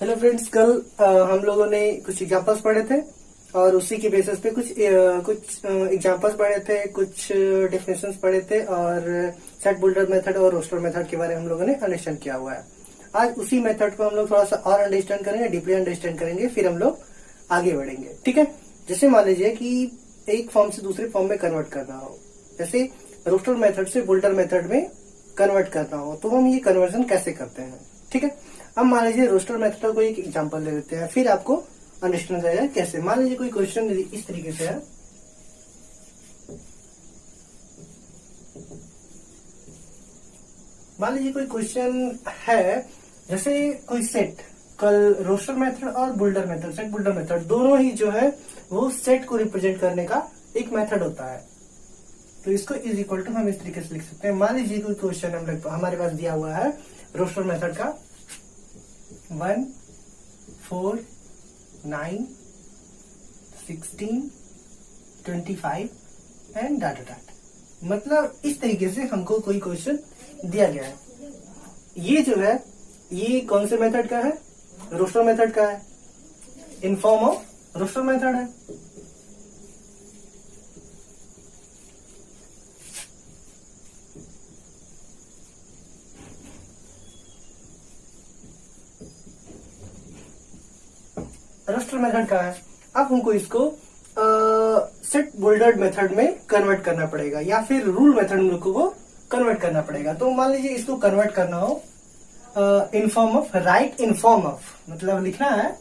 Hello friends, कल हम लोगों ने कुछ एग्जांपल्स पढ़े थे और उसी के बेसिस पे कुछ एग्जांपल्स पढ़े थे, कुछ डेफिनेशंस पढ़े थे और सेट बुल्डर मेथड और रोस्टर मेथड के बारे में हम लोगों ने अंडरस्टैंड किया हुआ है। आज उसी मेथड को हम लोग थोड़ा सा और अंडरस्टैंड करेंगे, डीपली अंडरस्टैंड करेंगे, फिर हम लोग आगे बढ़ेंगे। ठीक है। जैसे मान लीजिए कि एक फॉर्म से दूसरे फॉर्म में कन्वर्ट करना हो, जैसे रोस्टर मेथड से बुल्डर मेथड में कन्वर्ट करना हो, तो हम ये कन्वर्जन कैसे करते हैं। ठीक है। अब मान लीजिए रोस्टर मेथड को एक एग्जांपल ले लेते हैं, फिर आपको अंडरस्टैंड हो जाएगा कैसे। मान लीजिए कोई क्वेश्चन इस तरीके से है, मान लीजिए कोई क्वेश्चन है, जैसे कोई सेट, कल रोस्टर मेथड और builder method, set builder method दोनों ही जो है वो सेट को रिप्रेजेंट करने का एक मेथड होता है। तो इसको इज इक्वल टू हम इस तरीके से लिख सकते हैं। मान लीजिए कोई क्वेश्चन हमारे पास दिया हुआ है रोस्टर मेथड का 1, 4, 9, 16, 25 एंड डाटा डाट। मतलब इस तरीके से हमको कोई क्वेश्चन दिया गया है। ये जो है ये कौन से मेथड का है? रोस्टर मेथड का है, in form of roster method है। रोस्टर मेथड का है। अब हमको इसको सेट बुल्डर्ड मेथड में कन्वर्ट करना पड़ेगा या फिर रूल मेथड में को कन्वर्ट करना पड़ेगा। तो मान लीजिए इसको कन्वर्ट करना हो इन form of, right in form of, मतलब लिखना है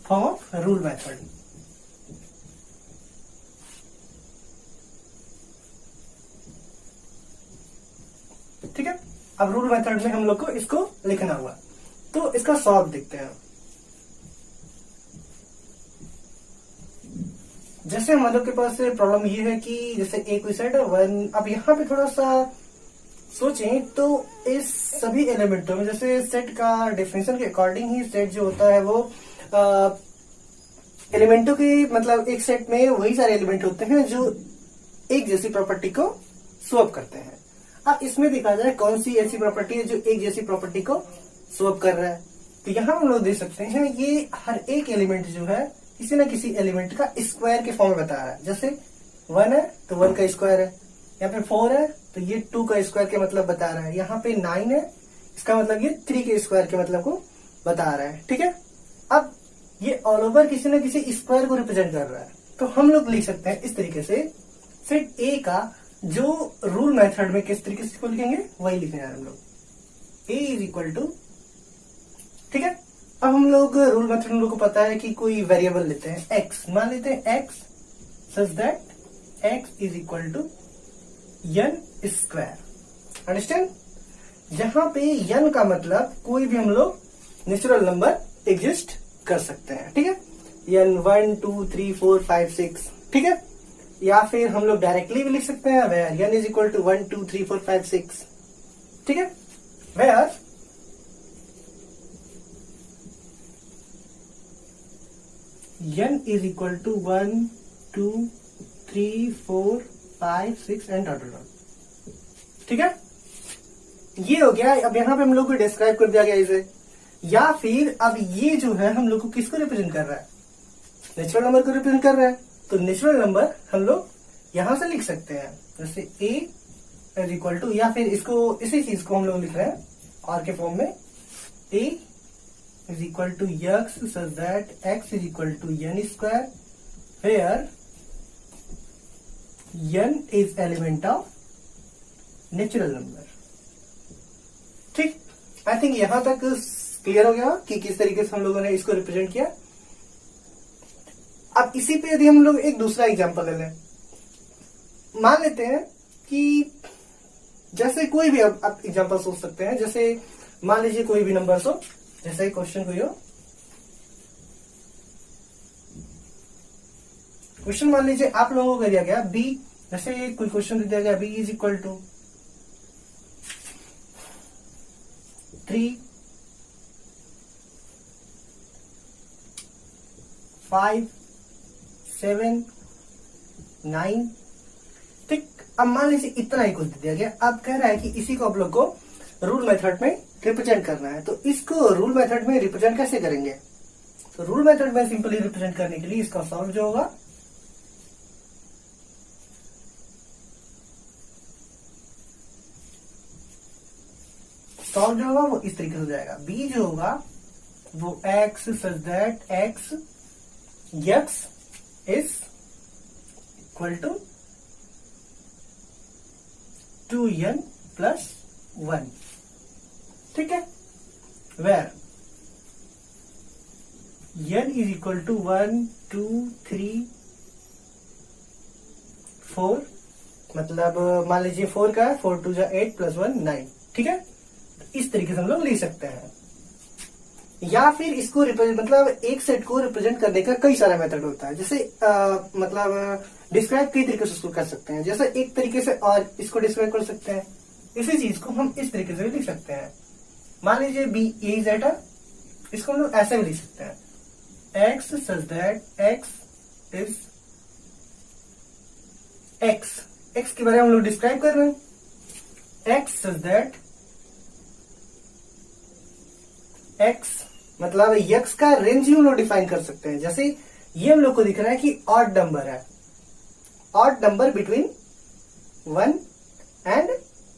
फॉर्म ऑफ रूल मेथड। ठीक है। अब रूल मेथड में हम लोग को इसको लिखना हुआ, तो इसका सॉल्व देखते हैं। जैसे हम लोग के पास प्रॉब्लम ये है कि जैसे एक सेट है 1। अब यहाँ पे थोड़ा सा सोचें तो इस सभी एलिमेंटों में, जैसे सेट का डेफिनेशन के अकॉर्डिंग ही सेट जो होता है वो एलिमेंटों की, मतलब एक सेट में वही सारे एलिमेंट होते हैं जो एक जैसी प्रॉपर्टी को स्वैप करते हैं। अब इसमें देखा जाए कौन सी ऐसी प्रॉपर्टी है जो एक जैसी प्रॉपर्टी को स्वैप कर रहा है। तो यहाँ हम लोग देख सकते हैं ये हर एक एलिमेंट जो है किसी न किसी एलिमेंट का स्क्वायर के फॉर्म में बता रहा है। जैसे 1 है तो 1 का स्क्वायर है, यहाँ पे 4 है तो ये 2 का स्क्वायर के मतलब बता रहा है, यहाँ पे 9 है इसका मतलब ये 3 के स्क्वायर के मतलब को बता रहा है। ठीक है। अब ये ऑल ओवर किसी न किसी स्क्वायर को रिप्रेजेंट कर रहा है। तो हम लोग लिख सकते हैं इस तरीके से, सेट ए का जो रूल मेथड में किस तरीके से लिखेंगे वही लिखने हम लोग, ए इज इक्वल टू। ठीक है। अब हम लोग रूल मेथड हम लोग को पता है कि कोई वेरिएबल लेते हैं एक्स, मान लेते हैं x such that x is equal to n square. Understand? जहां पे n का मतलब कोई भी हम लोग नेचुरल नंबर एग्जिस्ट कर सकते हैं। ठीक है। n 1 2 3 4 5 6। ठीक है। या फिर हम लोग डायरेक्टली भी लिख सकते हैं where n is equal to 1 2 3 4 5 6। ठीक है। Where n is equal to 1 2 3 4 5 6 and dot dot. ठीक है। ये हो गया। अब यहां पे हम लोग को डिस्क्राइब कर दिया गया इसे। या फिर अब ये जो है हम लोग को किसको रिप्रेजेंट कर रहा है? नेचुरल नंबर को रिप्रेजेंट कर रहा है। तो नेचुरल नंबर हम लोग यहां से लिख सकते हैं, जैसे a इज इक्वल टू, या फिर इसको इसी चीज को हम लोग लिख रहे हैं और के फॉर्म में, a is equal to x such that x is equal to n square, where n is element of natural number. ठीक। आई थिंक यहां तक क्लियर हो गया कि किस तरीके से हम लोगों ने इसको रिप्रेजेंट किया। अब इसी पे यदि हम लोग एक दूसरा एग्जांपल ले लें, मान लेते हैं कि जैसे कोई भी, अब आप एग्जांपल सोच सकते हैं, जैसे मान लीजिए कोई भी नंबर हो, जैसे क्वेश्चन कोई हो, क्वेश्चन मान लीजिए आप लोगों को दिया गया बी, जैसे कोई क्वेश्चन दिया गया बी इज इक्वल टू 3 5 7 9 अब मान लीजिए इतना ही कुछ दे दिया गया, अब कह रहा है कि इसी को आप लोग को रूल मेथड में रिप्रेजेंट करना है। तो इसको रूल मेथड में रिप्रेजेंट कैसे करेंगे? तो रूल मेथड में सिंपली रिप्रेजेंट करने के लिए इसका सॉल्व जो होगा वो इस तरीके से हो जाएगा। बी जो होगा वो x such that x is equal to 2n plus 1, ठीक है, where n is equal to 1 2 3 4, मतलब मान लीजिए 4 का है, 4 2 8 प्लस 1 9, ठीक है। इस तरीके से हम लोग लिख सकते हैं। या फिर इसको रिप्रेजेंट, मतलब एक सेट को रिप्रेजेंट करने का कई सारा मेथड होता है। जैसे मतलब डिस्क्राइब कई तरीके से उसको कर सकते हैं। जैसे एक तरीके से और इसको डिस्क्राइब कर सकते हैं, इसी चीज को हम इस तरीके से भी लिख सकते हैं। मान लीजिए बी ए इज एट, इसको हम लोग ऐसे भी लिख सकते हैं, x such that x is x के बारे में हम लोग डिस्क्राइब कर रहे हैं। एक्स सच दैट एक्स, मतलब यक्स का रेंज ही हम लोग डिफाइन कर सकते हैं। जैसे ये हम लोग को दिख रहा है कि ऑड नंबर है, ऑड नंबर बिटवीन 1 एंड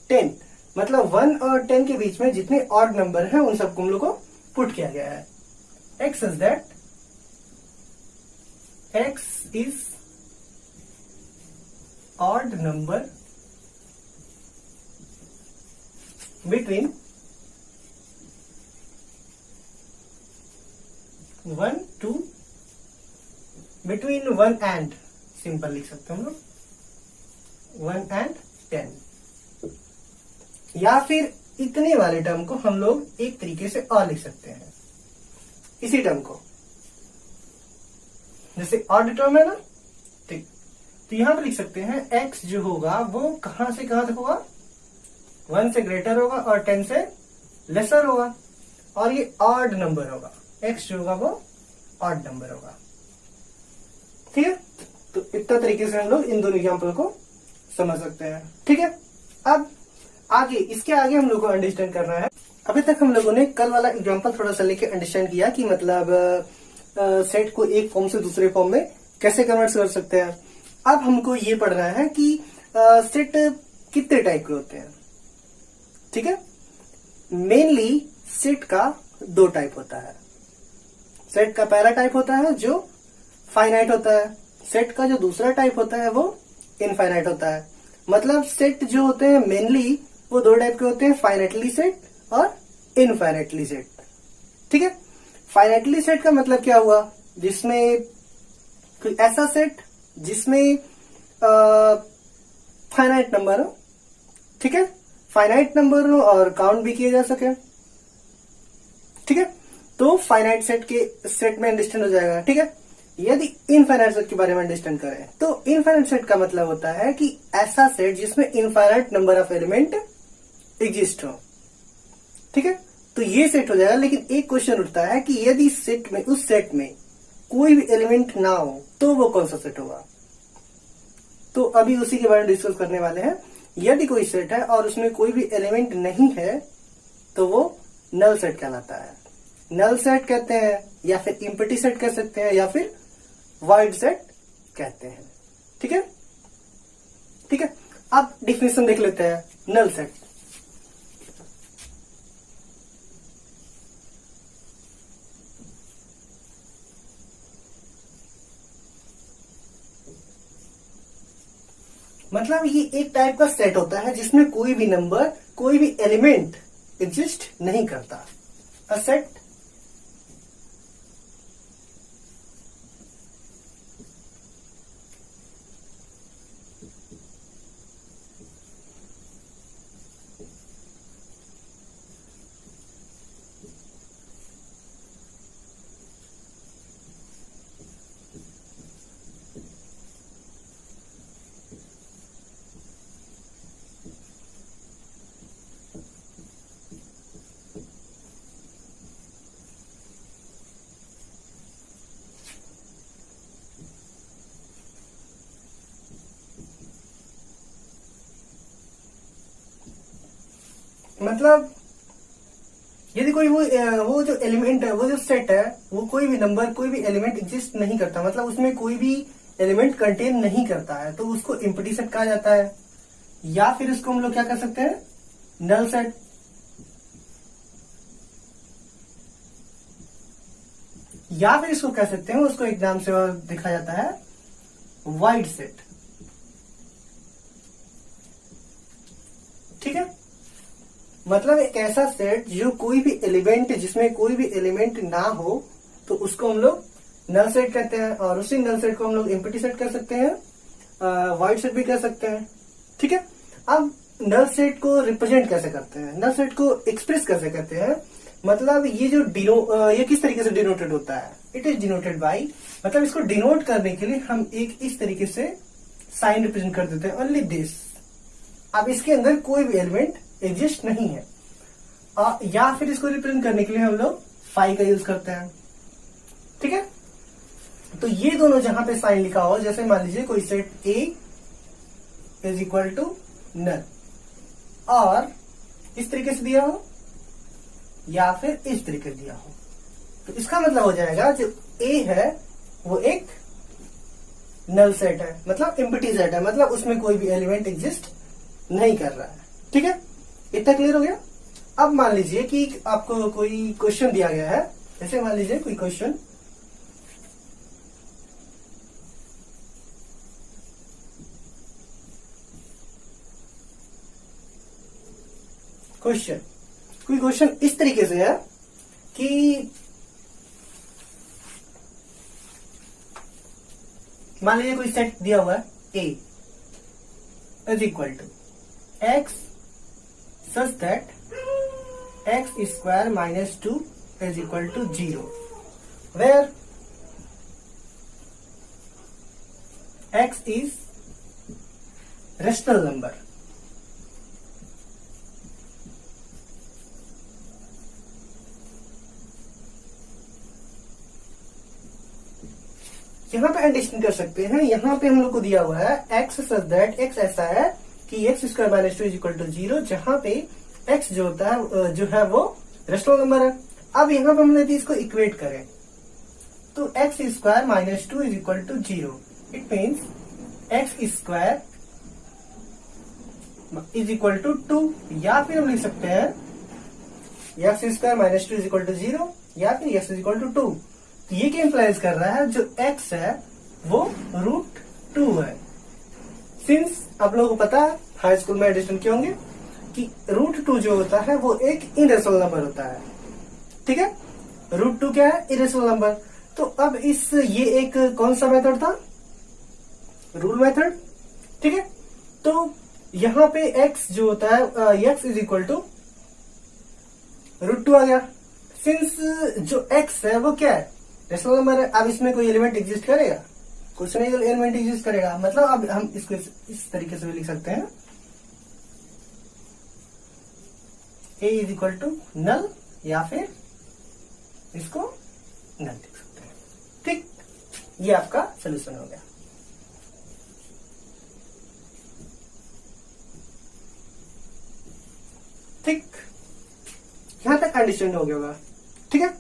10, मतलब 1 और 10 के बीच में जितने ऑड नंबर हैं उन सबको हम लोग को पुट किया गया है। X is that x is odd number between 1 2 between 1 and, simple लिख सकते हैं हम लोग 1 एंड 10। या फिर इतने वाले टर्म को हम लोग एक तरीके से और लिख सकते हैं, इसी टर्म को, जैसे ऑड टर्म है ना, ठीक, तो यहां पर लिख सकते हैं x जो होगा वो कहां से कहां तक होगा, 1 से ग्रेटर होगा और 10 से लेसर होगा, और ये ऑड नंबर होगा, x जो होगा वो ऑड नंबर होगा, ठीक है। तो इतना तरीके से हम लोग इन दोनों एग्जाम्पल को समझ सकते हैं, ठीक है। अब आगे, इसके आगे हम लोग को अंडरस्टैंड करना है। अभी तक हम लोगों ने कल वाला एग्जाम्पल थोड़ा सा लेके अंडरस्टैंड किया कि मतलब सेट को एक फॉर्म से दूसरे फॉर्म में कैसे कन्वर्ट कर सकते हैं। अब हमको ये पढ़ना है कि सेट कितने टाइप के होते हैं, ठीक है। मेनली सेट का 2 टाइप होता है। सेट का पहला टाइप होता है जो फाइनाइट होता है, सेट का जो दूसरा टाइप होता है वो इनफाइनाइट होता है। मतलब सेट जो होते हैं मेनली वो 2 टाइप के होते हैं, फाइनाइटली सेट और इनफाइनाइटली सेट, ठीक है। फाइनाइटली सेट का मतलब क्या हुआ, जिसमें कोई ऐसा सेट जिसमें फाइनाइट नंबर हो, ठीक है, फाइनाइट नंबर हो और काउंट भी किए जा सके, ठीक है, तो फाइनाइट सेट में अंडरस्टैंड हो जाएगा, ठीक है। यदि इनफाइनाइट सेट के बारे में अंडरस्टैंड करें तो इनफाइनाइट सेट का मतलब होता है कि ऐसा सेट जिसमें infinite number of element exist हो, ठीक है, तो ये सेट हो जाएगा। लेकिन एक क्वेश्चन उठता है कि यदि सेट में, उस सेट में कोई भी एलिमेंट ना हो तो वो कौन सा सेट होगा। तो अभी उसी के बारे में डिस्कस करने वाले हैं। यदि कोई सेट है और उसमें कोई भी एलिमेंट नहीं है तो वो नल सेट कहलाता है। नल सेट कहते हैं, या फिर इम्पटी सेट कह सकते हैं, या फिर वाइड सेट कहते हैं, ठीक है, ठीक है। अब डिफिनेशन देख लेते हैं नल सेट। मतलब ये एक टाइप का सेट होता है जिसमें कोई भी नंबर, कोई भी एलिमेंट एग्जिस्ट नहीं करता। अ सेट मतलब यदि कोई वो जो एलिमेंट है, वो जो सेट है, वो कोई भी नंबर, कोई भी एलिमेंट एग्जिस्ट नहीं करता, मतलब उसमें कोई भी एलिमेंट कंटेन नहीं करता है, तो उसको एम्प्टी सेट कहा जाता है। या फिर इसको हम लोग क्या कर सकते हैं, नल सेट। या फिर इसको कह सकते हैं, उसको एक नाम से और देखा जाता है, वाइड सेट। ठीक है, मतलब एक ऐसा सेट जो कोई भी एलिमेंट, जिसमें कोई भी एलिमेंट ना हो, तो उसको हम लोग नल सेट कहते हैं। और उसी नल सेट को हम लोग एम्प्टी सेट कर सकते हैं, वाइड सेट भी कर सकते हैं। ठीक है, अब नल सेट को रिप्रेजेंट कैसे करते हैं, नल सेट को एक्सप्रेस कैसे करते हैं, मतलब ये जो ये किस तरीके से डिनोटेड होता है, इट इज डिनोटेड बाई, मतलब इसको डिनोट करने के लिए हम एक इस तरीके से साइन रिप्रेजेंट कर देते हैं, ओनली दिस। अब इसके अंदर कोई भी एलिमेंट एग्जिस्ट नहीं है। या फिर इसको रिप्रेजेंट करने के लिए हम लोग फाई का यूज करते हैं। ठीक है, तो ये दोनों जहां पे साइन लिखा हो, जैसे मान लीजिए कोई set A is equal to null, और इस तरीके से दिया हो या फिर इस तरीके से दिया हो, तो इसका मतलब हो जाएगा जो ए है वो एक नल सेट है, मतलब एम्प्टी सेट है, मतलब उसमें कोई भी एलिमेंट एग्जिस्ट नहीं कर रहा है। ठीक है, इतना क्लियर हो गया। अब मान लीजिए कि आपको कोई क्वेश्चन दिया गया है, जैसे मान लीजिए कोई क्वेश्चन कोई क्वेश्चन इस तरीके से है कि मान लीजिए कोई सेट दिया हुआ है A is equal to x such that x square minus 2 is equal to 0, where x is rational number. यहाँ पे एडिशन कर सकते हैं, यहाँ पे हम लोग को दिया हुआ है एक्स सच दैट, एक्स ऐसा है कि x square minus 2 is equal to 0, जहां पे एक्स जो होता है जो है वो रेशनल नंबर है। अब यहाँ पे हम यदि इसको इक्वेट करें तो x square minus 2 is equal to 0, it means x square is equal to 2, या फिर हम लिख सकते हैं x square minus 2 is equal to 0, या फिर एक्स इज इक्वल टू 2। तो ये क्या इंप्लाइज कर रहा है, जो x है वो √2 है। सिंस आप लोगों को पता है हाई स्कूल में एडिशन किए होंगे कि √2 जो होता है वो एक इरेशनल नंबर होता है। ठीक है, √2 क्या है, इरेशनल नंबर। तो अब ये एक कौन सा मेथड था, रूल मेथड। ठीक है, तो यहां पे x जो होता है x इज इक्वल टू √2 आ गया। सिंस जो x है वो क्या है, रेशनल नंबर है। अब इसमें कोई एलिमेंट एग्जिस्ट करेगा, कुछ नहीं एलिमेंट एग्जिस्ट करेगा, मतलब अब हम इसको इस तरीके से भी लिख सकते हैं, a is equal to null, या फिर इसको नल लिख सकते हैं। ठीक, ये आपका सोल्यूशन हो गया। ठीक, यहां तक अंडरस्टैंड हो गया होगा। ठीक है,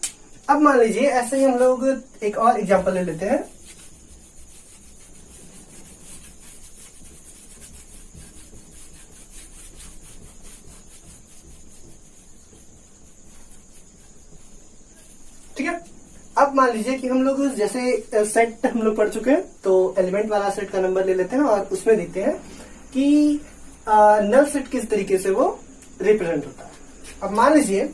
अब मान लीजिए ऐसे ही हम लोग एक और एग्जांपल ले लेते हैं। ठीक है, अब मान लीजिए कि हम लोग जैसे सेट हम लोग पढ़ चुके हैं, तो एलिमेंट वाला सेट का नंबर ले लेते हैं और उसमें देखते हैं कि नल सेट किस तरीके से वो रिप्रेजेंट होता है। अब मान लीजिए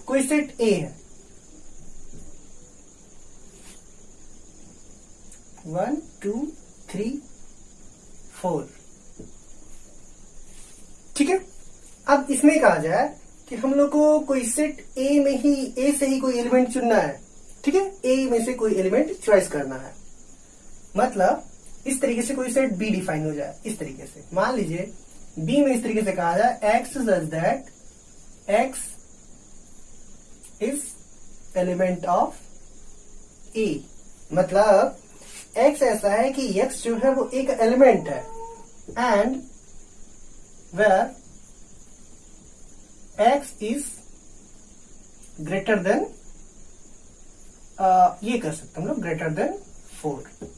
कोई सेट ए है, 1 2 3 4। ठीक है, अब इसमें कहा जाए कि हम लोग को कोई सेट ए से ही कोई एलिमेंट चुनना है। ठीक है, ए में से कोई एलिमेंट चॉइस करना है, मतलब इस तरीके से कोई सेट बी डिफाइन हो जाए। इस तरीके से मान लीजिए बी में इस तरीके से कहा जाए x such that x is element of A, मतलब x ऐसा है कि x जो है वो एक एलिमेंट है and where x is greater than, ये कर सकते हम लोग ग्रेटर देन 4।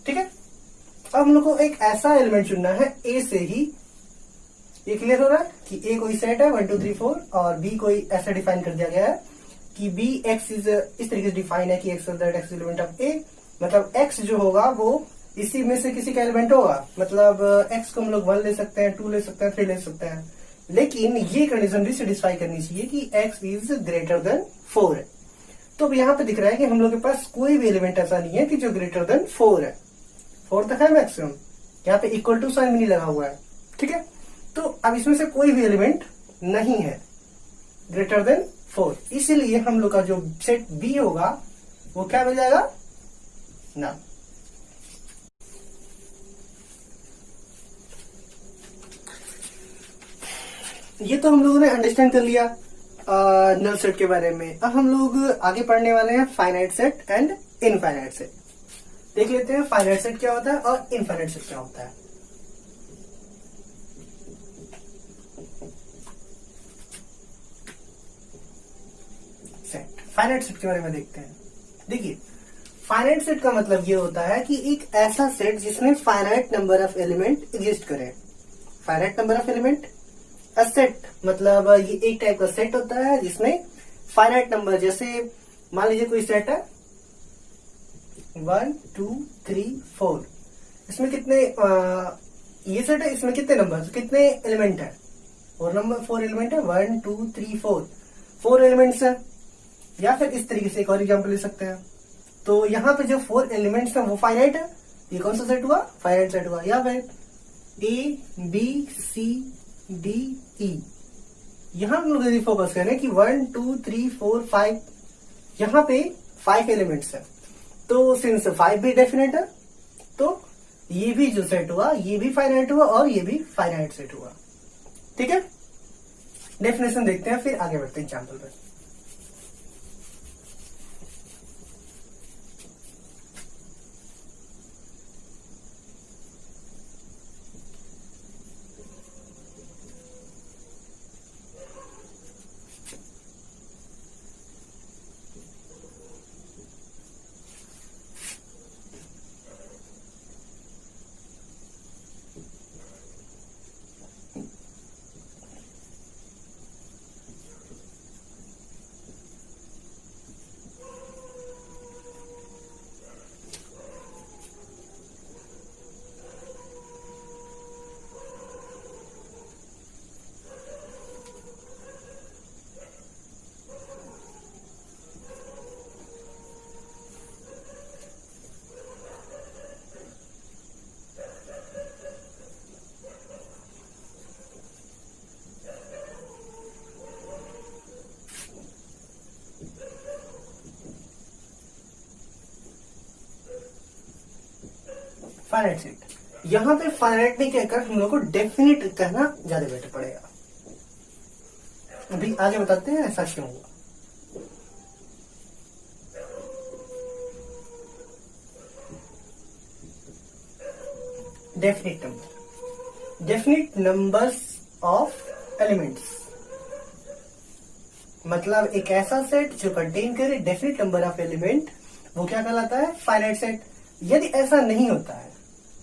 ठीक है, अब हम लोग को एक ऐसा एलिमेंट चुनना है ए से ही। ये क्लियर हो रहा है कि ए कोई सेट है 1 2 3 4 और बी कोई ऐसा डिफाइन कर दिया गया है कि बी एक्स इज इस तरीके से डिफाइन है कि x that x element of A, मतलब एक्स जो होगा वो इसी में से किसी का एलिमेंट होगा। मतलब एक्स को हम लोग 1 ले सकते हैं, 2 ले सकते हैं, 3 ले सकते हैं, लेकिन ये कंडीशन भी सेटिस्फाई करनी चाहिए कि एक्स इज ग्रेटर देन 4 है। तो अब यहाँ पे दिख रहा है कि हम लोग के पास कोई भी एलिमेंट ऐसा नहीं है कि जो ग्रेटर देन 4 है। 4 तक है मैक्सिमम, यहाँ पे इक्वल टू साइन भी नहीं लगा हुआ है। ठीक है, तो अब इसमें से कोई भी एलिमेंट नहीं है ग्रेटर देन 4, इसीलिए हम लोग का जो सेट बी होगा वो क्या मिल जाएगा, ना। ये तो हम लोगों ने अंडरस्टैंड कर लिया नल सेट के बारे में। अब हम लोग आगे पढ़ने वाले हैं finite set and infinite set. देख लेते हैं फाइनाइट सेट क्या होता है और इनफाइनाइट सेट क्या होता है। फाइनाइट सेट के बारे में देखते हैं। देखिए, फाइनाइट सेट का मतलब ये होता है कि एक ऐसा सेट जिसमें finite number of element exist करे। Finite number of element, a set मतलब ये एक टाइप का सेट होता है जिसमें फाइनाइट नंबर, जैसे मान लीजिए कोई सेट है 1 2 3 4, इसमें कितने ये सेट है, इसमें कितने नंबर, कितने एलिमेंट है, और नंबर 4 एलिमेंट है, 1 2 3 4 एलिमेंट्स है। या फिर इस तरीके से एक और एग्जांपल ले सकते हैं। तो यहाँ पे जो 4 एलिमेंट्स हैं वो फाइनाइट है। ये कौन सा सेट हुआ, फाइनाइट सेट हुआ। या फिर A B C D E, यहां हम लोग यदि फोकस करें कि 1 2 3 4 5, यहाँ पे 5 एलिमेंट्स है, तो सिंस 5 भी डेफिनेट है तो ये भी जो सेट हुआ ये भी फाइनाइट हुआ और ये भी फाइनाइट सेट हुआ। ठीक है, डेफिनेशन देखते हैं फिर आगे बढ़ते हैं एग्जांपल पे। फाइनाइट सेट, यहां पे फाइनाइट नहीं कहकर हम लोग को डेफिनिट कहना ज्यादा बेटर पड़ेगा। अभी आगे बताते हैं ऐसा क्यों हुआ। Definite number, definite numbers of elements, मतलब एक ऐसा सेट जो कंटेन करे डेफिनिट नंबर ऑफ एलिमेंट, वो क्या कहलाता है, फाइनाइट सेट। यदि ऐसा नहीं होता है,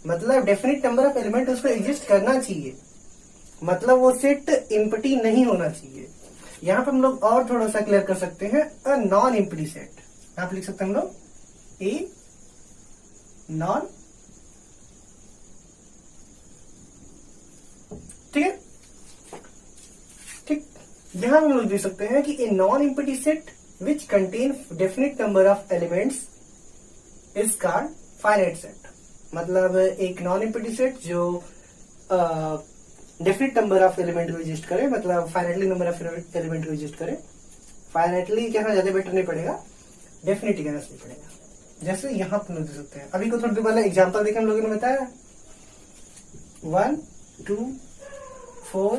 मतलब डेफिनिट नंबर ऑफ एलिमेंट उसको एग्जिस्ट करना चाहिए, मतलब वो सेट एम्प्टी नहीं होना चाहिए। यहां पर हम लोग और थोड़ा सा क्लियर कर सकते हैं, अ नॉन एम्प्टी सेट। यहां पर लिख सकते हैं हम लोग ए नॉन, ठीक है, ठीक। यहां हम लोग देख सकते हैं कि a non empty set which contain definite number of elements is called finite set. मतलब एक नॉन एम्प्टी सेट जो डेफिनिट नंबर ऑफ एलिमेंट को एग्जिस्ट करे, मतलब फाइनाइटली नंबर ऑफ एलिमेंट को एग्जिस्ट करे। फाइनाइटली कहना ज्यादा बेटर नहीं पड़ेगा, डेफिनेटली कहना सही पड़ेगा। जैसे यहां पर देख सकते हैं, अभी को थोड़ी देर पहले एग्जाम्पल देखे हम लोगों ने बताया 1 2 4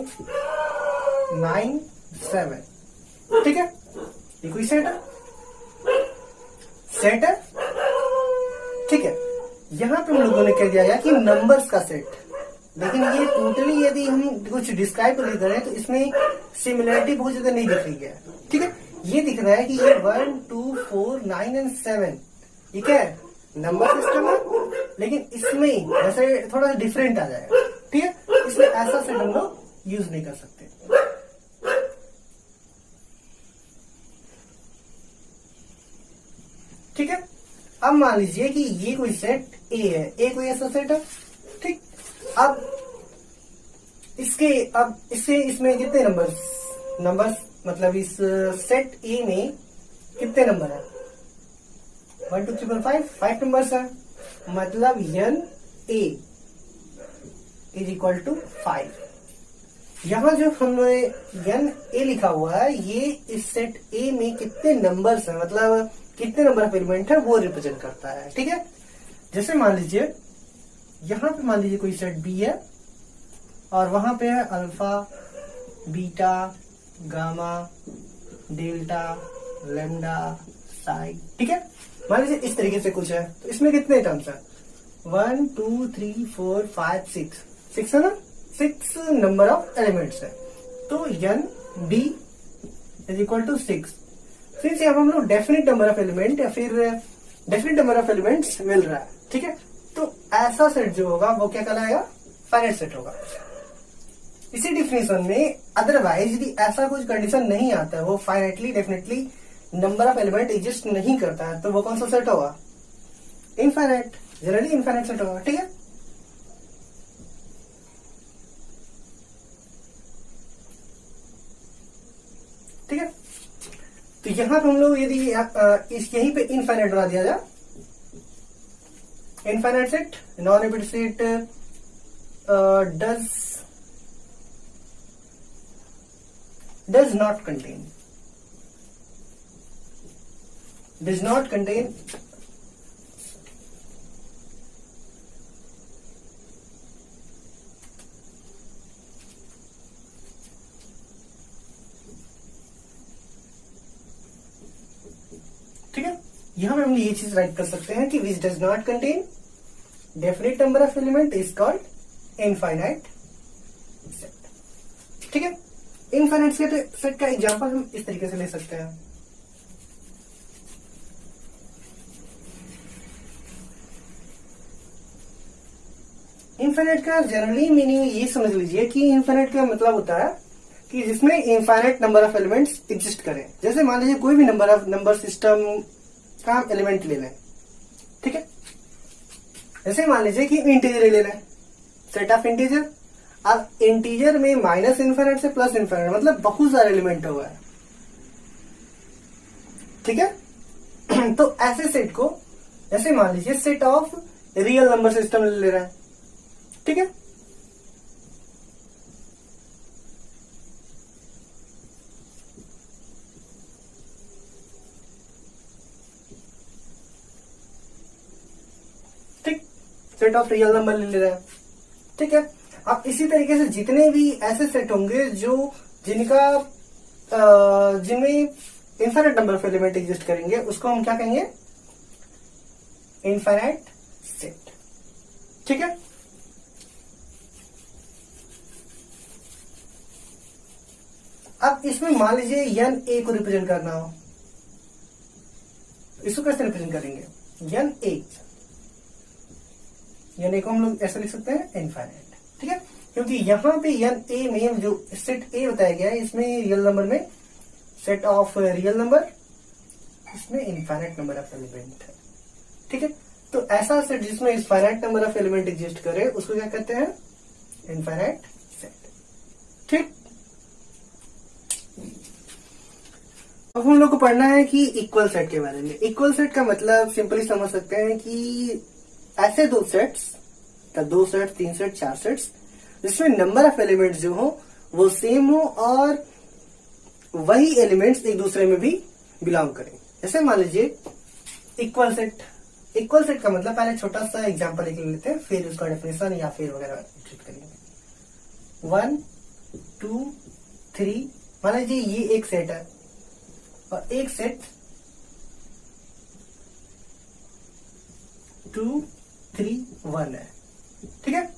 9 7, ठीक है, ये कोई सेट है, सेट है ठीक है, यहाँ पे हम लोगों ने कह दिया गया कि नंबर्स का सेट, लेकिन ये टोटली यदि हम कुछ डिस्क्राइब कर रहे हैं तो इसमें सिमिलरिटी बहुत ज्यादा नहीं दिख रही है। ठीक है, ये दिख रहा है कि ये 1 2 4 9 एंड 7 ये क्या है, नंबर सिस्टम है, लेकिन इसमें वैसे थोड़ा डिफरेंट आ जाएगा। ठीक है, इसमें ऐसा सेट हम लोग यूज नहीं कर सकते। ठीक है, अब मान लीजिए कि ये कोई सेट ए है, ए कोई ऐसा सेट है। ठीक, अब इससे इसमें कितने नंबर्स मतलब इस सेट ए में कितने नंबर है, 1 2 3 4 5 नंबर्स है, मतलब n A is equal to 5। यहां जो हमने एन ए लिखा हुआ है ये इस सेट ए में कितने नंबर्स है, मतलब कितने नंबर ऑफ एलिमेंट है वो रिप्रेजेंट करता है। ठीक है, जैसे मान लीजिए यहां पे मान लीजिए कोई सेट बी है और वहां पे है alpha beta gamma delta lambda Sai. ठीक है, मान लीजिए इस तरीके से कुछ है, तो इसमें कितने टर्म्स है, 1 2 3 4 5 6 है ना, 6 नंबर ऑफ एलिमेंट्स है। तो n B is equal to 6। Since यहाँ हम लोग डेफिनेट नंबर ऑफ एलिमेंट या फिर डेफिनेट नंबर ऑफ एलिमेंट्स मिल रहा है। ठीक है, तो ऐसा सेट जो होगा वो क्या कहलाएगा, फाइनाइट सेट होगा। इसी डिफिनेशन में अदरवाइज यदि ऐसा कुछ कंडीशन नहीं आता है, वो finitely definitely number of element exist नहीं करता है, तो वो कौन सा सेट होगा, इनफाइनाइट, जनरली इनफाइनाइट सेट होगा। ठीक है, ठीक है, तो यहां पे हम लोग यदि इस यहीं पे इनफाइनाइट बना दिया जाए, infinite set non repeated set does not contain ठीक है, यहां पे हम ये चीज राइट कर सकते हैं कि which does not contain definite number of element is called infinite set. ठीक है, इनफाइनाइट सेट का एग्जांपल हम इस तरीके से ले सकते हैं, इनफाइनाइट का जनरली मीनिंग ये समझ लीजिए कि इनफाइनाइट का मतलब होता है कि जिसमें infinite number of elements exist करें। जैसे मान लीजिए कोई भी नंबर सिस्टम का हम एलिमेंट ले लें। ठीक है, जैसे मान लीजिए कि इंटीजर ले लें, सेट ऑफ इंटीजर। अब इंटीजर में माइनस इनफाइनाइट से प्लस इनफाइनाइट मतलब बहुत सारे एलिमेंट हुआ है। ठीक है, तो ऐसे सेट को जैसे मान लीजिए set of real number system ले रहा है। ठीक है, ठीक, सेट ऑफ रियल नंबर ले रहा है। ठीक है, अब इसी तरीके से जितने भी ऐसे सेट होंगे जो जिनमें infinite number of element exist करेंगे उसको हम क्या कहेंगे, इनफाइनाइट सेट। ठीक है, अब इसमें मान लीजिए एन ए को रिप्रेजेंट करना हो, इसको कैसे रिप्रेजेंट करेंगे, एन ए को हम लोग ऐसे लिख सकते हैं इनफाइनाइट। ठीक है, क्योंकि यहां पे एन ए में जो सेट ए बताया गया है इसमें रियल नंबर में सेट ऑफ रियल नंबर, इसमें इनफाइनाइट नंबर ऑफ एलिमेंट है। ठीक है, तो ऐसा सेट जिसमें infinite number of element exist करे उसको क्या कहते हैं, इनफाइनाइट सेट। ठीक, अब हम लोग को पढ़ना है कि इक्वल सेट के बारे में। इक्वल सेट का मतलब सिंपली समझ सकते हैं कि ऐसे दो सेट्स, 2 सेट 3 सेट 4 सेट्स जिसमें नंबर ऑफ एलिमेंट्स जो हो वो सेम हो और वही एलिमेंट्स एक दूसरे में भी बिलोंग करें। जैसे मान लीजिए इक्वल सेट। इक्वल सेट का मतलब पहले छोटा सा एग्जांपल ले लेते हैं, फिर उसका डेफिनेशन या फिर वगैरह ट्रीट करेंगे। 1 2 3, मान लीजिए ये एक सेट है और एक सेट 2 3 1 है। ठीक है,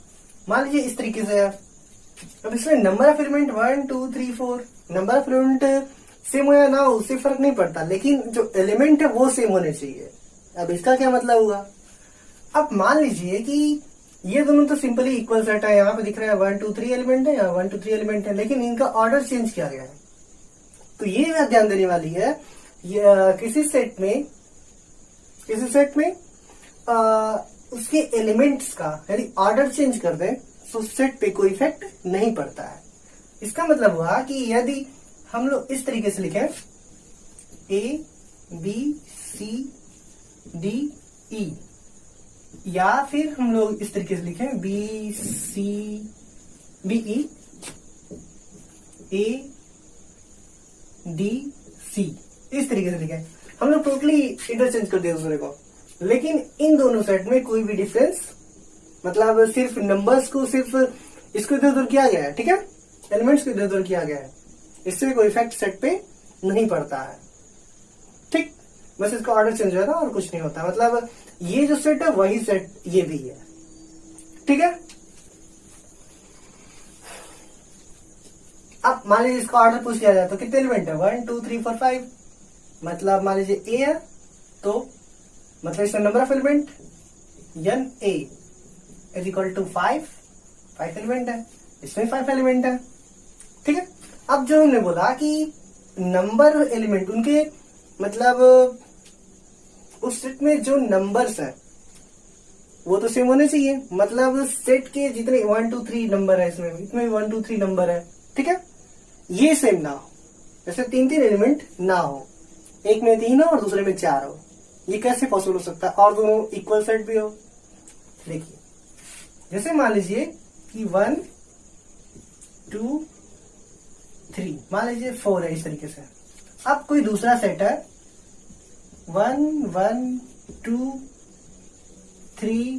मान लीजिए इस तरीके से है। अब इसमें number of element 1 2 3 4, number of element same हो या ना हो उससे फर्क नहीं पड़ता, लेकिन जो एलिमेंट है वो सेम होने चाहिए। अब इसका क्या मतलब हुआ? अब मान लीजिए कि ये दोनों तो सिंपली इक्वल सेट है, यहाँ पे दिख रहा है 1 2 3 एलिमेंट है, यहाँ 1 2 3 एलिमेंट है, लेकिन इनका ऑर्डर चेंज किया गया है। तो ये बात ध्यान देने वाली है, ये किसी सेट में उसके एलिमेंट्स का यदि ऑर्डर चेंज कर दें तो सेट पे कोई इफेक्ट नहीं पड़ता है। इसका मतलब हुआ कि यदि हम लोग इस तरीके से लिखें A B C D E, या फिर हम लोग इस तरीके से लिखें B C B E A D C, इस तरीके से लिखें, हम लोग टोटली इंटरचेंज कर दिया दूसरे को, लेकिन इन दोनों सेट में कोई भी डिफरेंस, मतलब सिर्फ नंबर्स को सिर्फ इसको इधर उधर किया गया है। ठीक है, एलिमेंट्स को इधर उधर किया गया है, इससे कोई इफेक्ट सेट पे नहीं पड़ता है। ठीक, बस इसका ऑर्डर चेंज हो रहा है और कुछ नहीं होता, मतलब ये जो सेट है वही सेट ये भी है। ठीक है, अब मान लीजिए इसका ऑर्डर पूछ लिया जाए तो कितने एलिमेंट है 1 2 3 4 5, मतलब मान लीजिए ए है तो मतलब इसका number of element n a is equal to 5 element है, इसमें 5 एलिमेंट है। ठीक है, अब जो हमने बोला कि नंबर एलिमेंट उनके मतलब उस सेट में जो नंबर्स हैं वो तो सेम होने चाहिए, मतलब सेट के जितने 1 2 3 नंबर है इसमें भी 1 2 3 नंबर है। ठीक है, ये सेम ना हो, जैसे 3 एलिमेंट ना हो, एक में 3 हो और दूसरे में 4 हो, ये कैसे पॉसिबल हो सकता है? और दोनों इक्वल सेट भी हो। देखिए, जैसे मान लीजिए कि 1 2 3, मान लीजिए 4 है इस तरीके से। अब कोई दूसरा सेट है 1 1 2 3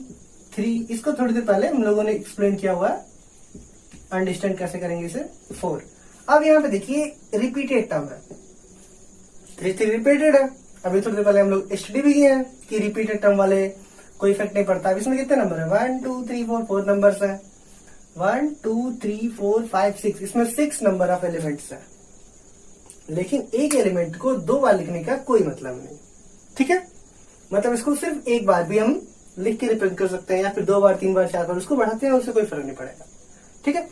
3, इसको थोड़ी देर पहले हम लोगों ने एक्सप्लेन किया हुआ है, अंडरस्टैंड कैसे करेंगे इसे। 4, अब यहाँ पे देखिए रिपीटेड टर्म है, 3 3 रिपीटेड है। अभी थोड़ी देर पहले हम लोग स्टडी भी किए हैं कि रिपीटेड टर्म वाले कोई इफेक्ट नहीं पड़ता। अब इसमें कितने नंबर है 1 2 3 4, 4 नंबर्स है, 1 2 3 4 5 6, इसमें 6 नंबर ऑफ एलिमेंट्स है, लेकिन एक एलिमेंट को 2 बार लिखने का कोई मतलब नहीं। ठीक है, मतलब इसको सिर्फ एक बार भी हम लिख के रिप्रेजेंट कर सकते हैं, या फिर 2 बार 3 बार 4 बार उसको बढ़ाते हैं, उससे कोई फर्क नहीं पड़ेगा। ठीक है,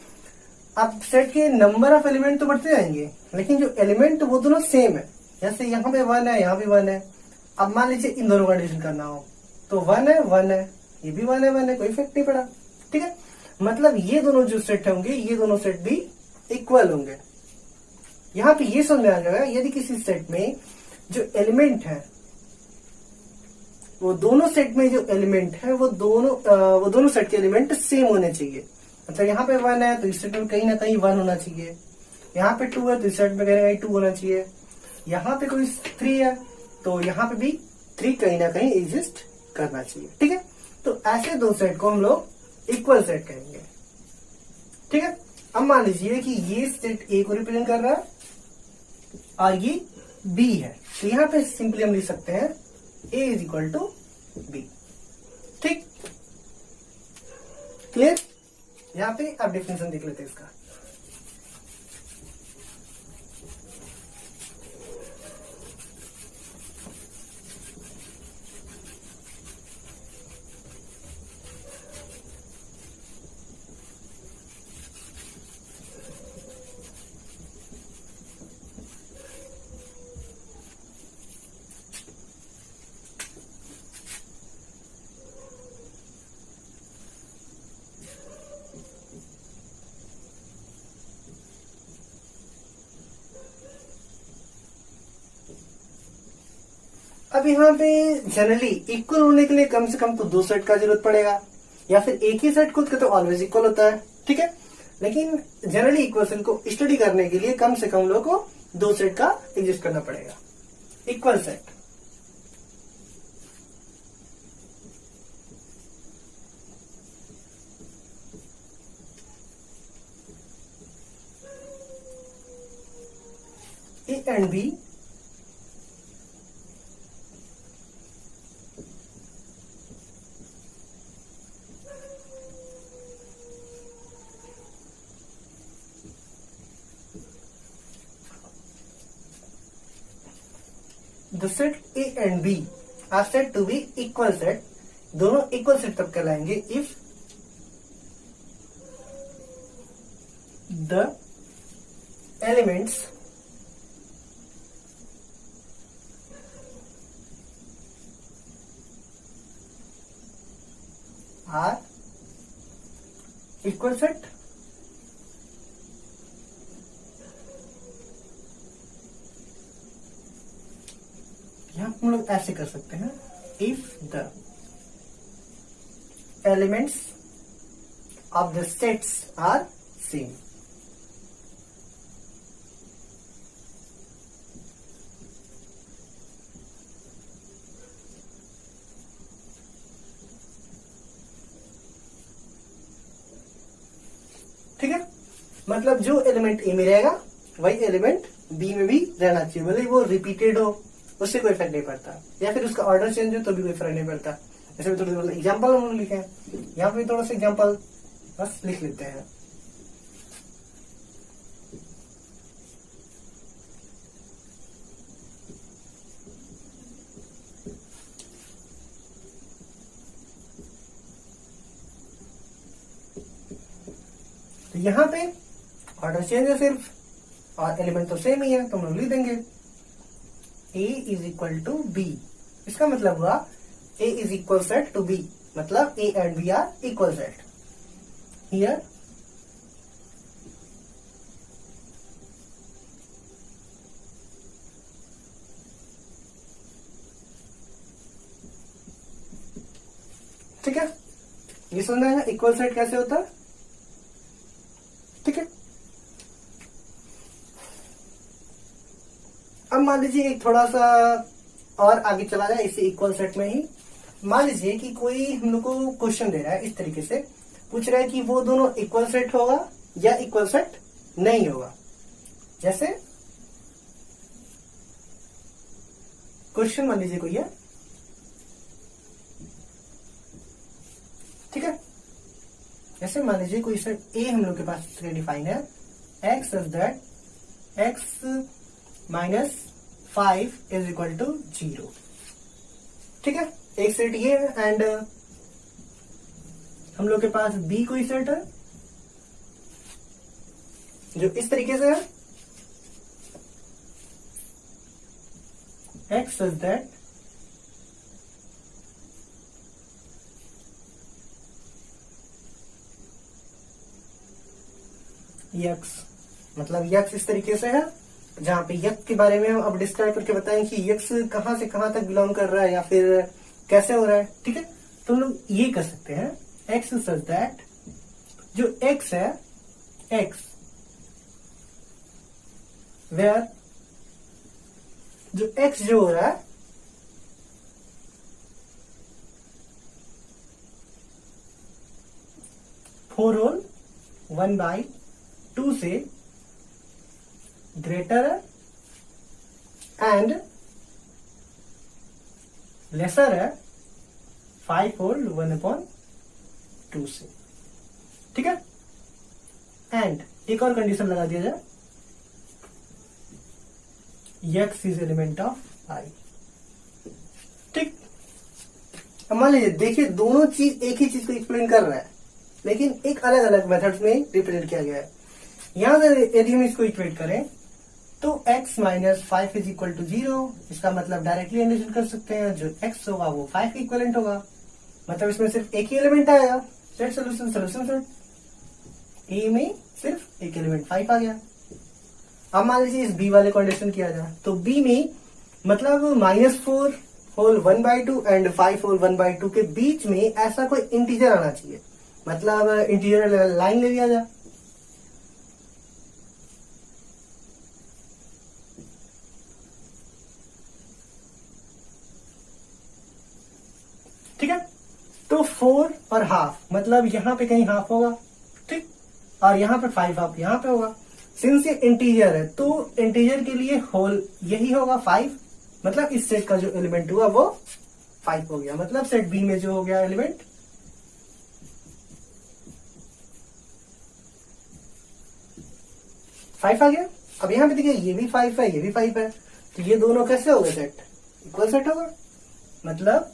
अब सेट के नंबर ऑफ एलिमेंट तो बढ़ते जाएंगे, लेकिन जो एलिमेंट वो दोनों सेम है, जैसे यहाँ पे 1 है यहाँ भी 1 है। अब मान लीजिए इन दोनों का एडिशन करना हो तो 1 है 1 है, ये भी 1 है 1 है, कोई इफेक्ट नहीं पड़ा। ठीक है, मतलब ये दोनों जो सेट होंगे ये दोनों सेट भी इक्वल होंगे। यहाँ पे ये समझ में आ जाएगा, यदि किसी सेट में जो एलिमेंट है वो दोनों सेट में जो एलिमेंट है वो दोनों सेट के एलिमेंट सेम होने चाहिए। मतलब यहाँ पे 1 है तो इस सेट में कहीं ना कहीं 1 होना चाहिए, यहाँ पे 2 है तो इस सेट में कहीं ना कहीं 2 होना चाहिए, यहाँ पे कोई 3 है तो यहाँ पे भी 3 कहीं ना कहीं एग्जिस्ट करना चाहिए। ठीक है, तो ऐसे दो सेट को हम लोग इक्वल सेट कहेंगे। ठीक है, अब मान लीजिए कि ये सेट ए को रिप्रेजेंट कर रहा है और ये बी है, तो यहाँ पे सिंपली हम लिख सकते हैं ए इज इक्वल टू बी। ठीक, क्लियर? यहाँ पे अब डिफिनेशन देख लेते हैं इसका। अब यहाँ पे जनरली इक्वल होने के लिए कम से कम तो 2 सेट का जरूरत पड़ेगा, या फिर एक ही सेट खुद का तो ऑलवेज इक्वल होता है। ठीक है, लेकिन जनरली इक्वल सेट को स्टडी करने के लिए कम से कम लोगों को 2 सेट का एग्जिस्ट करना पड़ेगा, equal set. A and B the set A and B are said to be equal set, दोनों इक्वल सेट तब कहलाएंगे if the elements are equal set. यहां हम लोग ऐसे कर सकते हैं, if the elements of the sets are same. ठीक है, मतलब जो एलिमेंट ए में रहेगा वही एलिमेंट बी में भी रहना चाहिए, भले वो रिपीटेड हो उससे कोई फर्क नहीं पड़ता, या फिर उसका ऑर्डर चेंज हो तो भी कोई फर्क नहीं पड़ता। जैसे थोड़ा एग्जाम्पल हम लोग लिखे हैं, यहाँ पे थोड़ा सा एग्जाम्पल बस लिख लेते हैं। तो यहाँ पे ऑर्डर चेंज है सिर्फ और एलिमेंट तो सेम ही है, तो हम लोग लिख देंगे A is equal to B. इसका मतलब हुआ A is equal set to B, मतलब A and B are equal set. Here ठीक है, ये समझना है इक्वल सेट कैसे होता है। ठीक है, अब मान लीजिए एक थोड़ा सा और आगे चला जाए इसी इक्वल सेट में ही। मान लीजिए कि कोई हम लोग को क्वेश्चन दे रहा है, इस तरीके से पूछ रहा है कि वो दोनों इक्वल सेट होगा या इक्वल सेट नहीं होगा। जैसे क्वेश्चन मान लीजिए कोई है, ठीक है, जैसे मान लीजिए कोई सेट ए हम लोग के पास डिफाइन है, x is that x minus 5 is equal to 0। ठीक है, एक सेट ये है एंड हम लोग के पास बी कोई सेट है जो इस तरीके से है, एक्स इज दैट यक्स, मतलब यक्स इस तरीके से है, जहां पे यक्स के बारे में हम अब डिस्क्राइब करके बताएं कि यक्स कहां से कहां तक बिलोंग कर रहा है या फिर कैसे हो रहा है। ठीक है, तो हम लोग ये कर सकते हैं, एक्स सच दैट जो एक्स है, एक्स वेयर जो एक्स जो हो रहा है फोर होल 1/2 से ग्रेटर है एंड लेसर है 5 होल 1/2 से। ठीक है, एंड एक और कंडीशन लगा दिया जाए, एक्स इज एलिमेंट ऑफ आई। ठीक, अब मान लीजिए देखिए दोनों चीज एक ही चीज को एक्सप्लेन कर रहा है लेकिन एक अलग अलग मेथड्स में रिप्रेजेंट किया गया है। यहां से यदि हम इसको इक्वेट करें तो x minus 5 is equal to 0, इसका मतलब डायरेक्टली अंडरस्टैंड कर सकते हैं जो x होगा वो 5 के इक्वलेंट होगा, मतलब इसमें सिर्फ एक ही एलिमेंट आएगा। सेट सोल्यूशन, सोल्यूशन सेट ए में सिर्फ एक एलिमेंट 5 आ गया। अब मान लीजिए इस b वाले कंडीशन किया जाए तो b में मतलब -4 होल 1/2 एंड 5 होल 1/2 के बीच में ऐसा कोई इंटीजर आना चाहिए, मतलब इंटीजर लाइन ले लिया जाए। ठीक है, तो 4 और हाफ, मतलब यहां पे कहीं हाफ होगा, ठीक, और यहां पे 5 हाफ यहां पे होगा। सिंस ये इंटीजर है तो इंटीजर के लिए होल यही होगा 5, मतलब इस सेट का जो एलिमेंट हुआ वो 5 हो गया, मतलब सेट बी में जो हो गया एलिमेंट 5 आ गया। अब यहां पे देखिए ये भी 5 है, ये भी 5 है, तो ये दोनों कैसे हो गए सेट, इक्वल सेट होगा, मतलब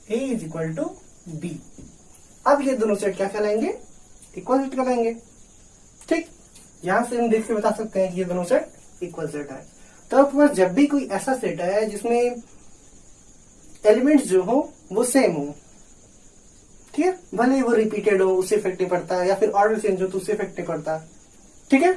A is equal to B। अब ये दोनों सेट क्या कहलाएंगे, इक्वल सेट कहलाएंगे। ठीक, यहां से हम देख के बता सकते हैं कि ये दोनों सेट इक्वल सेट है। तो आपके पास जब भी कोई ऐसा सेट है जिसमें एलिमेंट्स जो हो वो सेम हो, ठीक है, भले ही वो रिपीटेड हो उससे इफेक्ट नहीं पड़ता, या फिर ऑर्डर चेंज हो तो उससे इफेक्ट नहीं पड़ता, ठीक है।